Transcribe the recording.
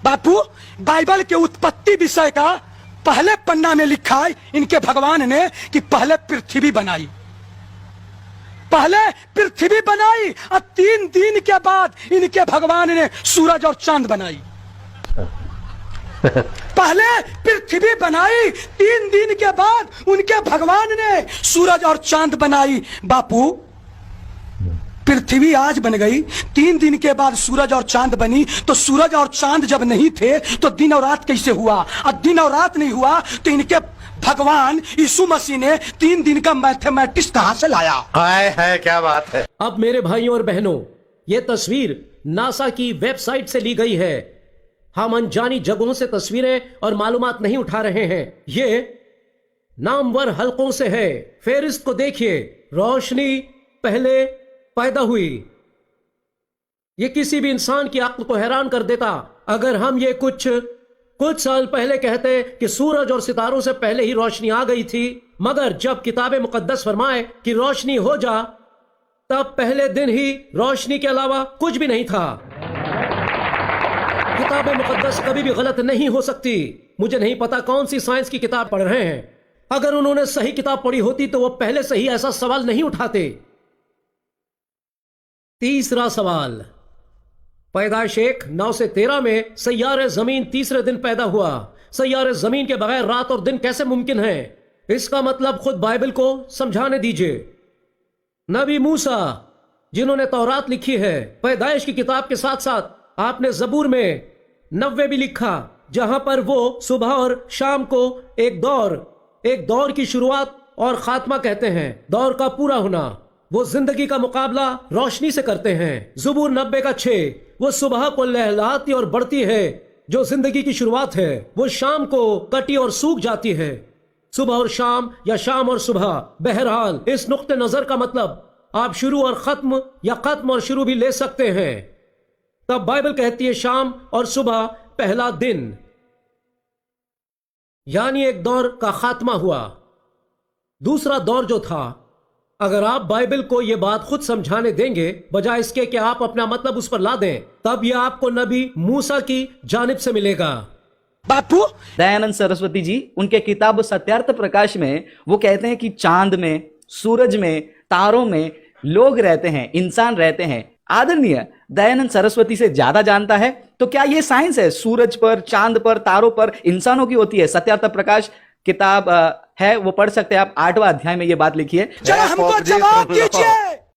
बापू, Bible के उत्पत्ति विषय का पहले पन्ना में लिखा है इनके भगवान ने कि पहले पृथ्वी बनाई, पहले पृथ्वी बनाई और 3 दिन के बाद इनके भगवान ने सूरज और चांद बनाई। पहले पृथ्वी बनाई, 3 दिन के बाद उनके भगवान ने सूरज और चांद बनाई। बापू, पृथ्वी आज बन गई, 3 दिन के बाद सूरज और चांद बनी, तो सूरज और चांद जब नहीं थे तो दिन और रात कैसे हुआ? और दिन और रात नहीं हुआ तो इनके भगवान यीशु मसीह ने 3 दिन का मैथमेटिक्स कहां से लाया? है क्या बात है। अब मेरे भाइयों और बहनों, ये तस्वीर नासा की वेबसाइट से ली गई है। हम अनजानी जगहों से तस्वीरें और मालूमात नहीं उठा रहे हैं। ये नामवर हलकों से है। फेरिस्त को देखिए, रोशनी पहले पैदा हुई। ये किसी भी इंसान की अक्ल को हैरान कर देता अगर हम ये कुछ साल पहले कहते कि सूरज और सितारों से पहले ही रोशनी आ गई थी। मगर जब किताब मुकद्दस फरमाए कि रोशनी हो जा, तब पहले दिन ही रोशनी के अलावा कुछ भी नहीं था। किताब मुकद्दस कभी भी गलत नहीं हो सकती। मुझे नहीं पता कौन सी साइंस की किताब पढ़ रहे हैं। अगर उन्होंने सही किताब पढ़ी होती तो वो पहले से ही ऐसा सवाल नहीं उठाते। तीसरा सवाल, पैदाइश 1:9 से 13 में सैयारे जमीन तीसरे दिन पैदा हुआ। सैयारे जमीन के बगैर रात और दिन कैसे मुमकिन है? इसका मतलब खुद बाइबल को समझाने दीजिए। नबी मूसा जिन्होंने तौरात लिखी है, पैदाइश की किताब के साथ साथ आपने जबूर में 90 भी लिखा, जहां पर वो सुबह और शाम को एक दौर की शुरुआत और खात्मा कहते हैं। दौर का पूरा होना, वो जिंदगी का मुकाबला रोशनी से करते हैं। ज़बूर 90 का 6, वो सुबह को लहलाती और बढ़ती है जो जिंदगी की शुरुआत है। वो शाम को कटी और सूख जाती है। सुबह और शाम या शाम और सुबह, बहरहाल इस नुक्ते नजर का मतलब आप शुरू और खत्म या खत्म और शुरू भी ले सकते हैं। तब बाइबल कहती है शाम और सुबह पहला दिन, यानी एक दौर का खात्मा हुआ। दूसरा दौर जो था, अगर आप बाइबल को यह बात खुद समझाने देंगे बजाय इसके कि आप अपना मतलब उस पर ला दें, तब यह आपको नबी मूसा की जानिब से मिलेगा। बापू, दयानंद सरस्वती जी उनके किताब सत्यार्थ प्रकाश में वो कहते हैं कि चांद में, सूरज में, तारों में लोग रहते हैं, इंसान रहते हैं। आदरणीय दयानंद सरस्वती से ज्यादा जानता है, तो क्या ये साइंस है? सूरज पर, चांद पर, तारों पर इंसानों की होती है। सत्यार्थ प्रकाश किताब है, वो पढ़ सकते हैं आप। 8वां अध्याय में ये बात लिखी है। जरा हमको जवाब दीजिए।